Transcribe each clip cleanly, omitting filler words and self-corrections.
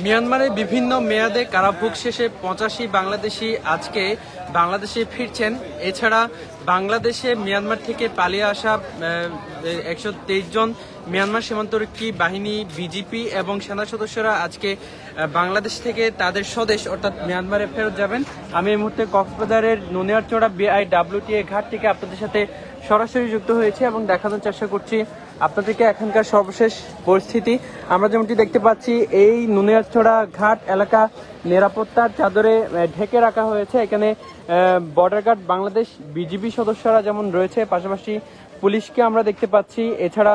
মিয়ানমারে বিভিন্ন মেয়াদে কারাভোগ শেষে ৮৫ বাংলাদেশি আজকে বাংলাদেশে ফিরছেন। এছাড়া বাংলাদেশে মিয়ানমার থেকে পালিয়ে আসা ১২৩ জন মিয়ানমার সীমান্তরক্ষী বাহিনী, বিজিপি এবং সেনা সদস্যরা আজকে বাংলাদেশ থেকে তাদের স্বদেশ অর্থাৎ মিয়ানমারে ফেরত যাবেন। আমি এই মুহূর্তে কক্সবাজারের নুনিয়ারচড়া বিআইডব্লিউটিএ ঘাট থেকে আপনাদের সাথে সরাসরি যুক্ত হয়েছে এবং দেখানোর চেষ্টা করছি আপনাদেরকে এখানকার সর্বশেষ পরিস্থিতি। আমরা যেমনটি দেখতে পাচ্ছি, এই নুনিয়ারচড়া ঘাট এলাকা নিরাপত্তার চাদরে ঢেকে রাখা হয়েছে। এখানে বর্ডার গার্ড বাংলাদেশ, বিজিবি সদস্যরা যেমন রয়েছে, পাশাপাশি পুলিশকে আমরা দেখতে পাচ্ছি। এছাড়া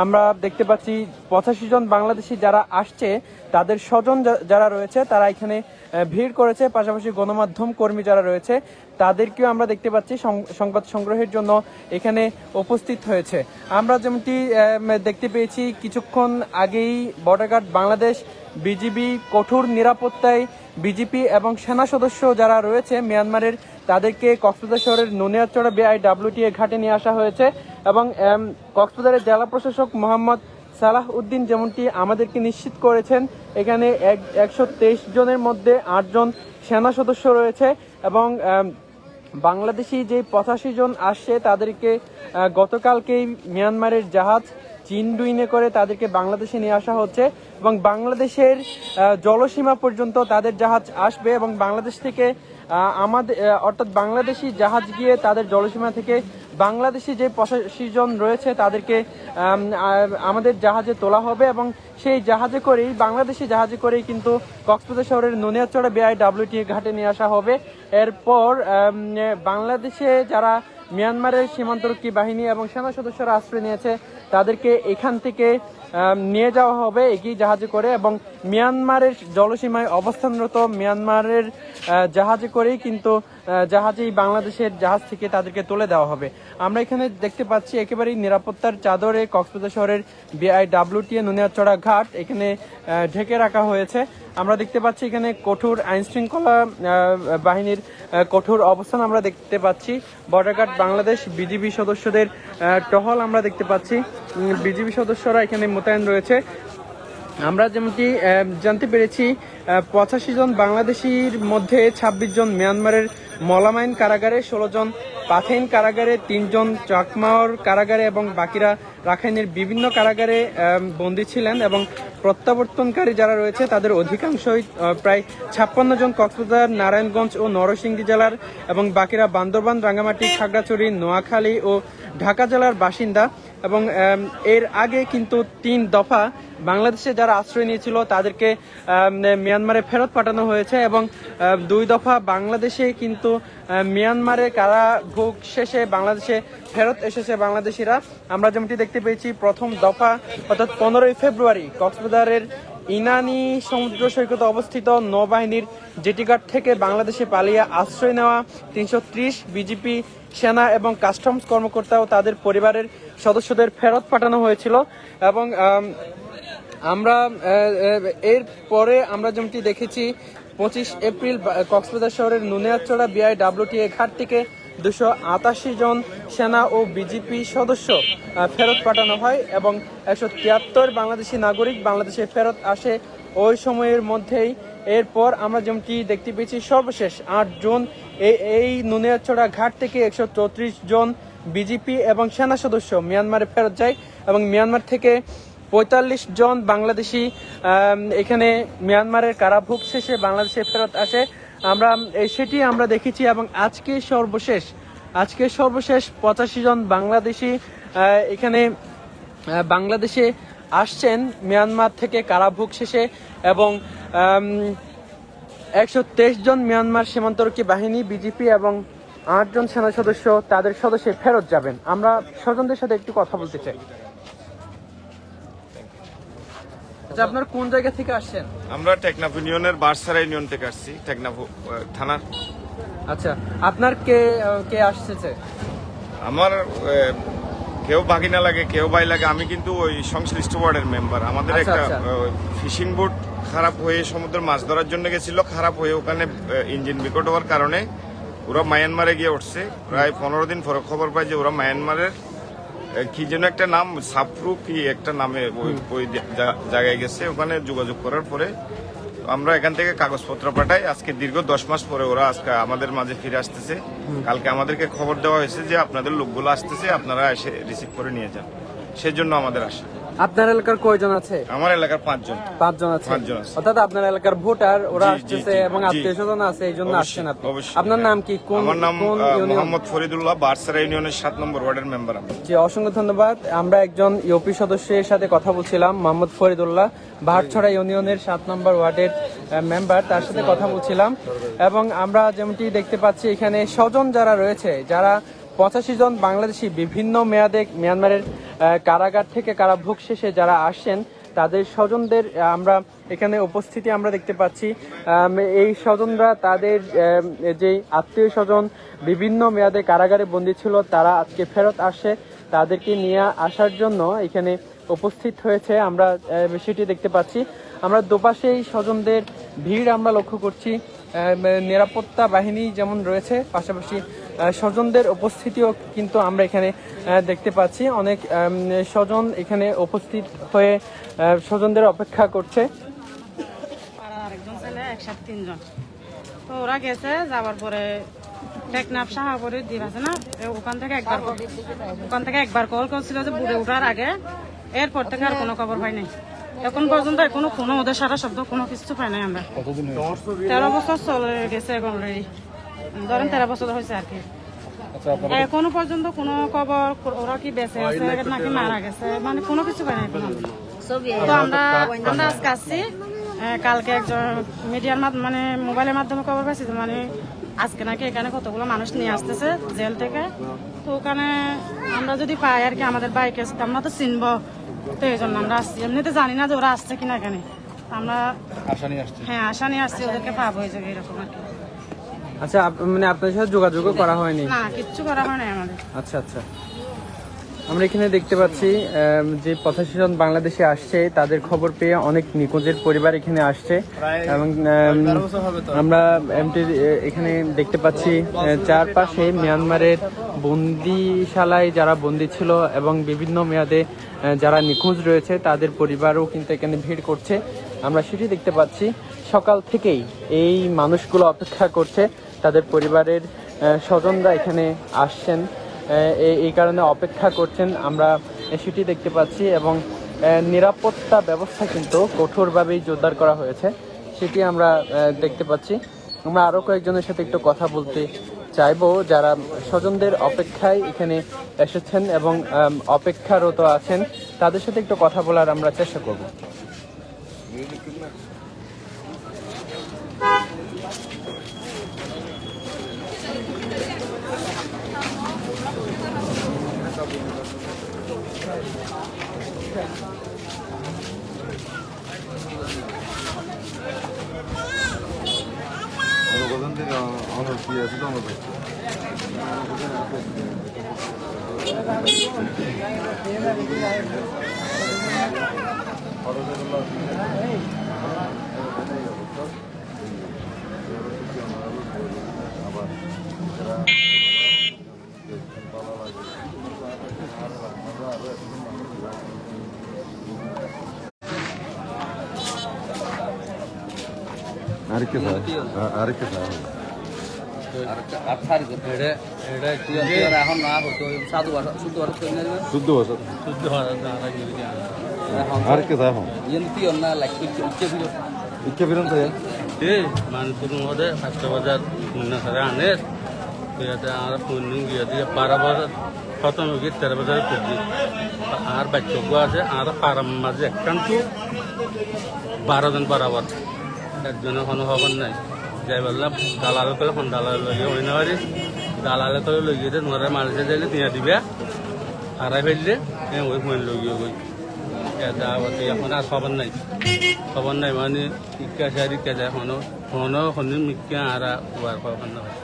আমরা দেখতে পাচ্ছি ৮৫ জন বাংলাদেশি যারা আসছে তাদের স্বজন যারা রয়েছে তারা এখানে ভিড় করেছে। পাশাপাশি গণমাধ্যম কর্মী যারা রয়েছে তাদেরকেও আমরা দেখতে পাচ্ছি সংবাদ সংগ্রহের জন্য এখানে উপস্থিত হয়েছে। আমরা যেমনটি দেখতে পেয়েছি কিছুক্ষণ আগেই বর্ডার গার্ড বাংলাদেশ, বিজিবি কঠোর নিরাপত্তায় বিজিপি এবং সেনা সদস্য যারা রয়েছে মিয়ানমারের তাদেরকে কক্সবাজার শহরের নুনিয়ারচড়া বিআইডব্লিউটিএ ঘাটে নিয়ে আসা হয়েছে এবং কক্সবাজারের জেলা প্রশাসক মোহাম্মদ সালাহ উদ্দিন যেমনটি আমাদেরকে নিশ্চিত করেছেন, এখানে ১২৩ জনের মধ্যে ৮ জন সেনা সদস্য রয়েছে এবং বাংলাদেশি যে ৮৫ জন আসছে তাদেরকে গতকালকেই মিয়ানমারের জাহাজ চিনডুইনে করে তাদেরকে বাংলাদেশে নিয়ে আসা হচ্ছে এবং বাংলাদেশের জলসীমা পর্যন্ত তাদের জাহাজ আসবে এবং বাংলাদেশ থেকে আমাদের অর্থাৎ বাংলাদেশি জাহাজ গিয়ে তাদের জলসীমা থেকে বাংলাদেশি যে ৮৫ জন রয়েছে তাদেরকে আমাদের জাহাজে তোলা হবে এবং সেই জাহাজে করেই, বাংলাদেশি জাহাজে করেই কিন্তু কক্সবাজার শহরের নুনিয়ারচড়া বিআইডব্লিউটিএ ঘাটে নিয়ে আসা হবে। এরপর বাংলাদেশে যারা মিয়ানমারের সীমান্তরক্ষী বাহিনী এবং সেনা সদস্যরা আশ্রয় নিয়েছে তাদেরকে এখান থেকে নিয়ে যাওয়া হবে এগিয়ে জাহাজে করে এবং মিয়ানমারের জলসীমায় অবস্থানরত মিয়ানমারের জাহাজে করেই কিন্তু জাহাজেই বাংলাদেশের জাহাজ থেকে তাদেরকে তুলে দেওয়া হবে। আমরা এখানে দেখতে পাচ্ছি একেবারেই নিরাপত্তার চাদরে কক্সবাজার শহরের বিআইডব্লিউটিএ নুনিয়ারচড়া ঘাট এখানে ঢেকে রাখা হয়েছে। আমরা দেখতে পাচ্ছি এখানে কঠোর আইন শৃঙ্খলা বাহিনীর কঠোর অবস্থান আমরা দেখতে পাচ্ছি। বর্ডার গার্ড বাংলাদেশ, বিজিবি সদস্যদের টহল আমরা দেখতে পাচ্ছি। বিজিবি সদস্যরা এখানে মোতায়েন রয়েছে। আমরা যেমনটি জানতে পেরেছি ৮৫ জন বাংলাদেশির মধ্যে ২৬ জন মিয়ানমারের মলামাইন কারাগারে, ১৬ জন পাথেইন কারাগারে, ৩ জন চাকমাওর কারাগারে এবং বাকিরা রাখাইনের বিভিন্ন কারাগারে বন্দী ছিলেন এবং প্রত্যাবর্তনকারী যারা রয়েছে তাদের অধিকাংশই প্রায় ৫৬ জন কক্সবাজার, নারায়ণগঞ্জ ও নরসিংদী জেলার এবং বাকিরা বান্দরবান, রাঙ্গামাটি, খাগড়াছড়ি, নোয়াখালী ও ঢাকা জেলার বাসিন্দা এবং এর আগে কিন্তু ৩ দফা বাংলাদেশে যারা আশ্রয় নিয়েছিল তাদেরকে মিয়ানমারে ফেরত পাঠানো হয়েছে এবং ২ দফা বাংলাদেশে কিন্তু মিয়ানমারে কারাভোগ শেষে বাংলাদেশে ফেরত এসেছে বাংলাদেশিরা। আমরা যেমনটি দেখতে পেয়েছি প্রথম দফা অর্থাৎ ১৫ই ফেব্রুয়ারি কক্সবাজারের ইনানি সমুদ্র সৈকতে অবস্থিত নৌবাহিনীর জেটিঘাট থেকে বাংলাদেশে পালিয়ে আশ্রয় নেওয়া ৩৩০ বিজিপি সেনা এবং কাস্টমস কর্মকর্তা ও তাদের পরিবারের সদস্যদের ফেরত পাঠানো হয়েছিল এবং আমরা এর পরে আমরা যেমনটি দেখেছি ২৫ এপ্রিল কক্সবাজার শহরের নুনিয়ারচড়া বিআইডব্লিউটিএ ঘাট থেকে ২৮৮ জন সেনা ও বিজিপি সদস্য ফেরত পাঠানো হয় এবং ১৭৩ বাংলাদেশি নাগরিক বাংলাদেশে ফেরত আসে ওই সময়ের মধ্যেই। এরপর আমরা যেমনটি দেখতে পেয়েছি সর্বশেষ ৮ জুন এই নুনিয়ারচড়া ঘাট থেকে ১৩৪ জন বিজিপি এবং সেনা সদস্য মিয়ানমারে ফেরত যায় এবং মিয়ানমার থেকে ৪৫ জন বাংলাদেশি এখানে মিয়ানমারের কারাভোগ শেষে বাংলাদেশে ফেরত আসে। সেটি আমরা দেখেছি এবং আজকে সর্বশেষ ৮৫ জন বাংলাদেশি এখানে বাংলাদেশে আসছেন মিয়ানমার থেকে কারাভোগ শেষে এবং ১২৩ জন মিয়ানমার সীমান্তরক্ষী বাহিনী, বিজিপি এবং ৮ জন সেনা সদস্য তাদের সদস্যে ফেরত যাবেন। আমরা স্বজনদের সাথে একটু কথা বলতে চাই। আচ্ছা, আপনার কোন জায়গা থেকে আসছেন? আমরা টেকনাফ ইউনিয়নের বারসারা ইউনিয়ন থেকে আসছি, টেকনাফ থানার। আচ্ছা, আপনার কে আসছে? আমার কেউ বাগিনা লাগে, কেউ ভাই লাগে। আমি কিন্তু ওই সংশ্লিষ্ট ওয়ার্ডের মেম্বার। আমাদের একটা ফিশিং বোট খারাপ হয়ে সমুদ্রের মাছ ধরার জন্য গেছিল, খারাপ হয়ে ওখানে ইঞ্জিন বিকট হওয়ার কারণে ওরা মায়ানমারে গিয়ে উঠছে। প্রায় ১৫ দিন পরে খবর পাই যে ওরা মায়ানমারের কি যেন একটা নাম, সাফরু কি একটা নামে ওই জায়গায় গেছে। ওখানে যোগাযোগ করার পরে আমরা এখান থেকে কাগজপত্র পাঠাই। আজকে দীর্ঘ 10 মাস পরে ওরা আজকে আমাদের মাঝে ফিরে আসতেছে। কালকে আমাদেরকে খবর দেওয়া হয়েছে যে আপনাদের লোকগুলো আসতেছে, আপনারা এসে রিসিভ করে নিয়ে যান। সেজন্য আমাদের আসা। আপনার এলাকার কয়জন আছে? আমার এলাকার 5 জন। 5 জন আছে। 5 জন আছে। অর্থাৎ আপনার এলাকার ভোটার ওরা জি, জি, আসতেছে জি, এবং জি। আত্মীয় স্বজন আছে, এই জন্য অবশ্যই, আসছেন আপনি। অবশ্যই, আপনার নাম কি? কোন আমার নাম কোন ইউনিয়ন? মোহাম্মদ ফরিদুল্লাহ, বারসারা ইউনিয়নের 7 নম্বর ওয়ার্ডের মেম্বার আমি। জি, অসংখ্য ধন্যবাদ। আমরা একজন ইউপি সদস্যের সাথে কথা বলছিলাম, মোহাম্মদ ফরিদুল্লাহ, বাহারছড়া ইউনিয়নের 7 নম্বর ওয়ার্ডের মেম্বার, তার সাথে কথা বলছিলাম। এবং আমরা যেমনটি দেখতে পাচ্ছি এখানে স্বজন যারা রয়েছে, যারা 85 জন বাংলাদেশি বিভিন্ন মেয়াদে মিয়ানমারের কারাগার থেকে কারাভোগ শেষে যারা আসছেন তাদের স্বজনদের আমরা এখানে উপস্থিতি আমরা দেখতে পাচ্ছি। এই স্বজনরা তাদের যে আত্মীয় স্বজন বিভিন্ন মেয়াদে কারাগারে বন্দী ছিল তারা আজকে ফেরত আসে, তাদেরকে নিয়ে আসার জন্য এখানে উপস্থিত হয়েছে। আমরা সেটি দেখতে পাচ্ছি। আমরা দুপাশেই স্বজনদের ভিড় আমরা লক্ষ্য করছি। নিরাপত্তা বাহিনী যেমন রয়েছে, পাশাপাশি স্বজনদের উপস্থিতিও কিন্তু আমরা এখানে দেখতে পাচ্ছি। অনেক স্বজন এখানে উপস্থিত হয়ে স্বজনদের অপেক্ষা করছে। আরেকজন ছেলে একসাথে 3 জন। তো ওরা গেছে, যাওয়ার পরে টেকনাফ শাহাপুরের দ্বীপ আছে না, ওখান থেকে একবার কল করছিল যে বুড়ে ওঠার আগে। এরপর থেকে আর কোনো খবর পাই নাই। এখন পর্যন্ত কোনো ওদের সারা শব্দ কোনো কিছু পাই নাই আমরা। 13 বছর চলে গেছে এখন অলরেডি, ধরেন 13 বছর হয়েছে আর কি। এখনো পর্যন্ত কোনো খবর ওরা কি বেঁচে আছে নাকি মারা গেছে মানে কোনো কিছু পাই নাই এখন আমরা। তো আমরা আজকে আসছি, কালকে একজন মিডিয়ার মানে মোবাইলের মাধ্যমে খবর পাইছি মানে আজকে নাকি এখানে কতগুলো মানুষ নিয়ে আসতেছে জেল থেকে। তো ওখানে আমরা যদি পাই আর কি আমাদের বাইকে আমরা তো চিনবো, তো এই জন্য আমরা আসছি। এমনিতে জানি না যে ওরা আসছে কিনা এখানে, আমরা আশা নিয়ে আসছি ওদেরকে পাবো এই জায়গায় এরকম আর কি। আচ্ছা, মানে আপনার সাথে যোগাযোগও করা হয়নি? না, কিচ্ছু করা হয় নাই আমাদের। আচ্ছা আচ্ছা। আমরা এখানে দেখতে পাচ্ছি যে 85 জন বাংলাদেশে আসছে, তাদের খবর পেয়ে অনেক নিখোঁজের পরিবার এখানে আসছে। এবং আমরা এখানে দেখতে পাচ্ছি চারপাশে মিয়ানমারের বন্দিশালায় যারা বন্দী ছিল এবং বিভিন্ন মেয়াদে যারা নিখোঁজ রয়েছে তাদের পরিবারও কিন্তু এখানে ভিড় করছে। আমরা সেটি দেখতে পাচ্ছি। সকাল থেকেই এই মানুষগুলো অপেক্ষা করছে, তাদের পরিবারের স্বজনরা এখানে আসছেন, এই কারণে অপেক্ষা করছেন, আমরা সেটি দেখতে পাচ্ছি। এবং নিরাপত্তা ব্যবস্থা কিন্তু কঠোরভাবেই জোরদার করা হয়েছে, সেটি আমরা দেখতে পাচ্ছি। আমরা আরও কয়েকজনের সাথে একটু কথা বলতে চাইবো যারা স্বজনদের অপেক্ষায় এখানে এসেছেন এবং অপেক্ষারত আছেন, তাদের সাথে একটু কথা বলার আমরা চেষ্টা করব। খতম হয়ে 13 বছর করছি আর বাচ্চা আছে আর পাড়ার মাঝে একখানটু 12 জন বরাবর একজনের কোনো খবর নাই। যাই বললাম দালালে করে এখন দালালে লইয়ে হই না পারি, দালালে করে লইয়ে দিয়ে নোয়ারে মাঝে যাইলে দিয়ে দিবে, হারাই ফেললে ওই ফোন লইয়ে গই এখন আর খবর নাই মানে ইকা সারি কেজা এখনো ফোনও মিকা আর ওয়ার খবর না হয়।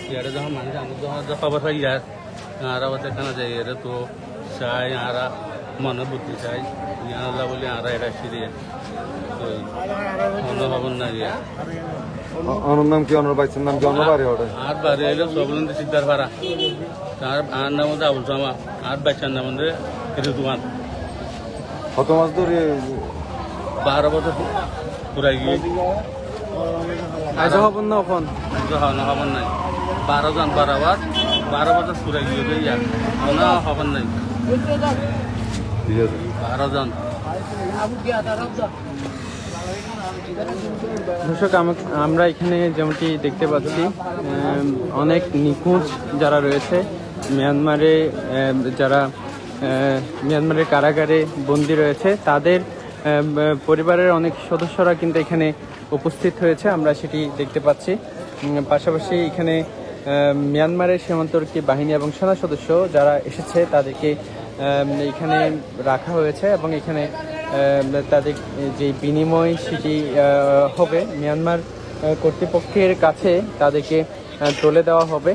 ইয়ারে যখন মানুষ আমার যখন খবর হয় ইয়ার আর কেন যাই এর তো চাই আর মনে বুদ্ধি চাই ইয়ানলা বলে আর এটা সিরিয়ে কোনো খবর নাই। ওনার নাম কি, ওনার বাইকের নাম কি, ওনার বাড়ি ওটা? আর বাড়ি এলো সবলন্দি সিদ্ধার ভাড়া, তার আর নাম হচ্ছে আবুল জামা, আর বাচ্চার নাম হচ্ছে ঋতুমান। কত মাস ধরে? 12 বছর পুরাই গিয়ে আজও হবেন না ওখান হওয়া হবার নাই 12 জন বারাবার 12 বছর পুরাই গিয়ে ইয়া কোনো হবার নাই ঠিক আছে 12 জন। দর্শক আমরা এখানে যেমনটি দেখতে পাচ্ছি অনেক নিখোঁজ যারা রয়েছে মিয়ানমারে, যারা মিয়ানমারের কারাগারে বন্দী রয়েছে, তাদের পরিবারের অনেক সদস্যরা কিন্তু এখানে উপস্থিত হয়েছে, আমরা সেটি দেখতে পাচ্ছি। পাশাপাশি এখানে মিয়ানমারের সীমান্তরক্ষী বাহিনী এবং সেনা সদস্য যারা এসেছে তাদেরকে এখানে রাখা হয়েছে এবং এখানে তাদের যে বিনিময় সেটি হবে মিয়ানমার কর্তৃপক্ষের কাছে তাদেরকে তুলে দেওয়া হবে।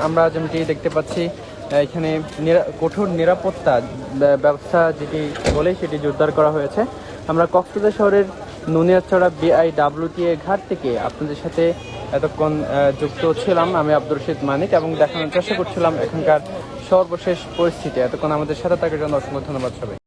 আমরা যেমনটি দেখতে পাচ্ছি এখানে কঠোর নিরাপত্তা ব্যবস্থা যেটি বলে সেটি জোরদার করা হয়েছে। আমরা কক্সবাজার শহরের নুনিয়ারচড়া BIWTA ঘাট থেকে আপনাদের সাথে এতক্ষণ যুক্ত ছিলাম আমি আব্দুর রশিদ মানিক এবং দেখানোর চেষ্টা করছিলাম এখানকার সর্বশেষ পরিস্থিতি। এতক্ষণ আমাদের সাথে থাকার জন্য অসংখ্য ধন্যবাদ সবাই।